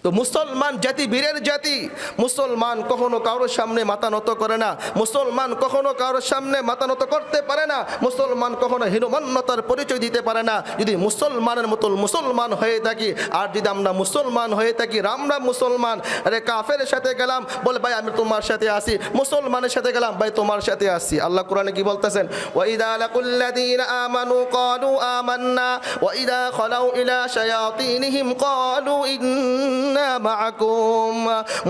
তো মুসলমান জাতি বীরের জাতি। মুসলমান কখনো কারোর সামনে মাথা নত করে না, মুসলমান কখনো কারোর সামনে মাথা নত করতে পারে না, মুসলমান কখনো হীনমন্যতার পরিচয় দিতে পারে না। যদি মুসলমানের মতো মুসলমান হয়ে থাকি, আর যদি আমরা মুসলমান হয়ে থাকি, আমরা মুসলমান, আরে কাফের সাথে গেলাম, বলে ভাই আমি তোমার সাথে আসি, মুসলমানের সাথে গেলাম, ভাই তোমার সাথে আসি। আল্লাহ কোরআনে কি বলতেছেন? ওয়াইদা লাকুল্লাযীনা আমানু ক্বালু আমান্না ওয়াইদা খালাউ ইলা শায়াতিনহিম ক্বালু ইন্না মাআকুম।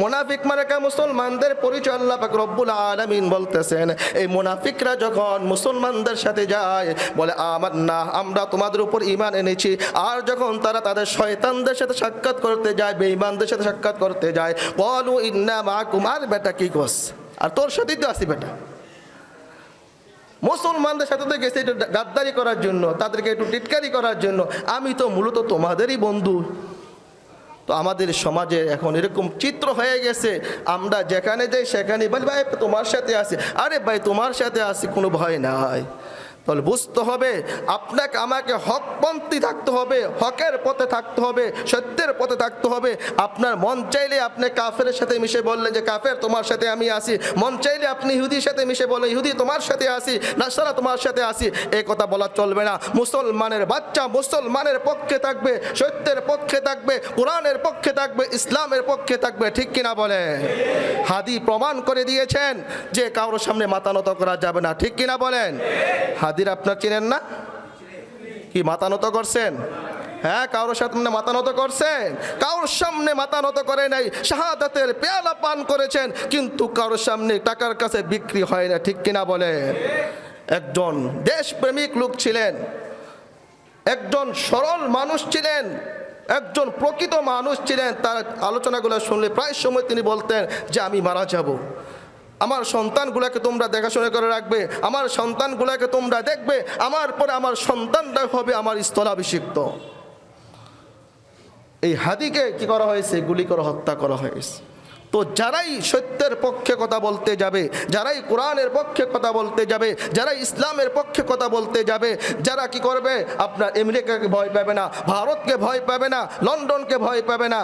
মুনাফিক মার্কা মুসলমানদের পরিচয় আল্লাহ পাক রব্বুল আলামিন বলতেছেন, এই মুনাফিকরা যখন মুসলমানদের সাথে যায় বলে আমান্না, আমরা তোমাদের উপর ঈমান এনেছি, আর যখন তারা তাদের শয়তানদের সাথে সাক্ষাৎ করতে যায়, বেঈমানদের সাথে সাক্ষাৎ করতে যায়, ক্বালু ইন্না মাআকুম। আর বেটা কি কস, আর তোর সাথেই তো আছি বেটা। মুসলমানদের সাথে তো গেছে একটু গাদ্দারি করার জন্য, তাদেরকে একটু টিটকারি করার জন্য, আমি তো মূলত তোমাদেরই বন্ধু। তো আমাদের সমাজে এখন এরকম চিত্র হয়ে গেছে, আমরা যেখানে যাই সেখানে বলি ভাই তোমার সাথে আসি, আরে ভাই তোমার সাথে আসি, কোনো ভয় নাই। তাহলে বুঝতে হবে আপনাকে আমাকে হকপন্থী থাকতে হবে, হকের পথে থাকতে হবে, সত্যের পথে থাকতে হবে। আপনার মন চাইলে আপনি কাফের সাথে মিশে বললেন যে কাফের তোমার সাথে আমি আসি, মন চাইলে আপনি ইহুদির সাথে মিশে বললেন ইহুদি তোমার সাথে আসি, নাসারা তোমার সাথে আসি, এই কথা বলা চলবে না। মুসলমানের বাচ্চা মুসলমানের পক্ষে থাকবে, সত্যের পক্ষে থাকবে, কোরআনের পক্ষে থাকবে, ইসলামের পক্ষে থাকবে, ঠিক কিনা বলে? হাদি প্রমাণ করে দিয়েছেন যে কারোর সামনে মাথা নত করা যাবে না, ঠিক কিনা বলেন? হাদির আপনার চিনেন না? কি মাথা নত করছেন? হ্যাঁ, কারোর সামনে মাথা নত করছেন? কারোর সামনে মাথা নত করে নাই, শাহাদাতের পেয়ালা পান করেছেন, কিন্তু কারোর সামনে টাকার কাছে বিক্রি হয় না, ঠিক কিনা বলে? একজন দেশপ্রেমিক লোক ছিলেন, একজন সরল মানুষ ছিলেন, একজন প্রকৃত মানুষ ছিলেন। তার আলোচনাগুলো শুনলে প্রায় সময় তিনি বলতেন যে আমি মারা যাব, আমার সন্তানগুলোকে তোমরা দেখাশোনা করে রাখবে, আমার সন্তানগুলোকে তোমরা দেখবে, আমার পরে আমার সন্তানরা হবে আমার স্থলাভিষিক্ত। এই হাদিকে কি করা হয়েছে? গুলি করে হত্যা করা হয়েছে। তো যারাই সত্যের পক্ষে কথা বলতে যাবে, যারাই কোরআনের পক্ষে কথা বলতে যাবে, যারা ইসলামের পক্ষে কথা বলতে যাবে, যারা কি করবে, আপনার আমেরিকাকে ভয় পাবে না, ভারতকে ভয় পাবে না, লন্ডনকে ভয় পাবে না,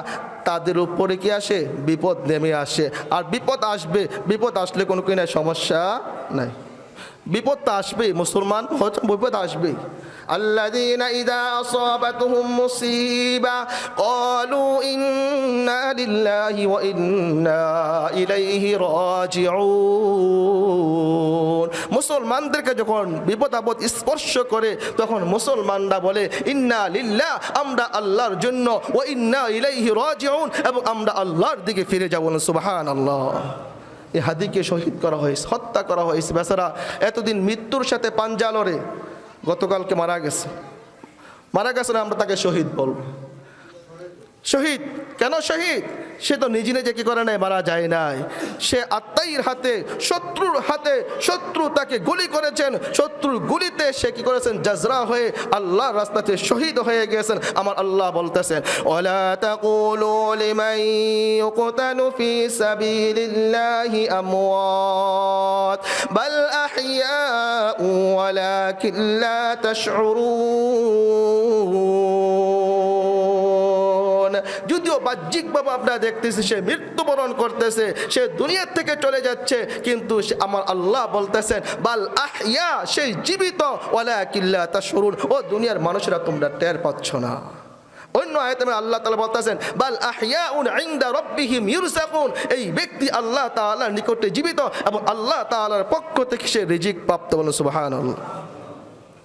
তাদের উপরে কি আসে? বিপদ নেমে আসে। আর বিপদ আসবে, বিপদ আসলে কোনো কিনা সমস্যা নাই, বিপদ তো আসবেই, মুসলমান হচ্ছে বিপদ আসবেই। الذين إذا أصابتهم مصيبة قالوا إنا لله وإنا إليه راجعون। মুসলমানদেরকে যখন বিপদ আপদ স্পর্শ করে তখন মুসলমানরা বলে ইন্না লিল্লাহ, আমরা আল্লাহর জন্য, ওয়া ইন্না ইলাইহি রাজিউন, এবং আমরা আল্লাহর দিকে ফিরে যাব। সুবহানাল্লাহ। এই হাদিকে শহীদ করা হয়েছে, হত্যা করা হয়েছে। বেচারা এতদিন মৃত্যুর সাথে পাঞ্জা লড়ে গতকালকে মারা গেছে। মারা গেছে না, আমরা তাকে শহীদ বলবো। শহীদ কেন শহীদ? সে তো নিজে নিজে কি করে নাই, মারা যায় নাই। সে আত্মাইর হাতে, শত্রুর হাতে, শত্রু তাকে গুলি করেছেন, শত্রুর গুলিতে সে কি করেছেন? জাজরা হয়ে আল্লাহর রাস্তাতে শহীদ হয়ে গেছেন। আমার আল্লাহ বলতেছেন ওয়ালা তাকুলু লিমান ইউকতালু ফি সাবিলিল্লাহি আমওয়াত বাল আহইয়াউ ওয়ালাকিন লা তাশউরুন। যদিও বাহ্যিকভাবে আপনারা দেখতেছি সে মৃত্যুবরণ করতেছে, সে দুনিয়া থেকে চলে যাচ্ছে, কিন্তু আমার আল্লাহ বলতেছেন বাল আহইয়া, সেই জীবিত, ওয়ালাকিন লা তাশউরুন, ও দুনিয়ার মানুষরা তোমরা টের পাচ্ছ না। অন্য আয়াতে আল্লাহ তাআলা বলতেছেন বাল আহইয়াউন ইনদা রাব্বিহিম ইরযাকুন, এই ব্যক্তি আল্লাহ তাআলার নিকটে জীবিত এবং আল্লাহ তাআলার পক্ষ থেকে সে রিজিক প্রাপ্ত। বলুন সুবহানাল্লাহ।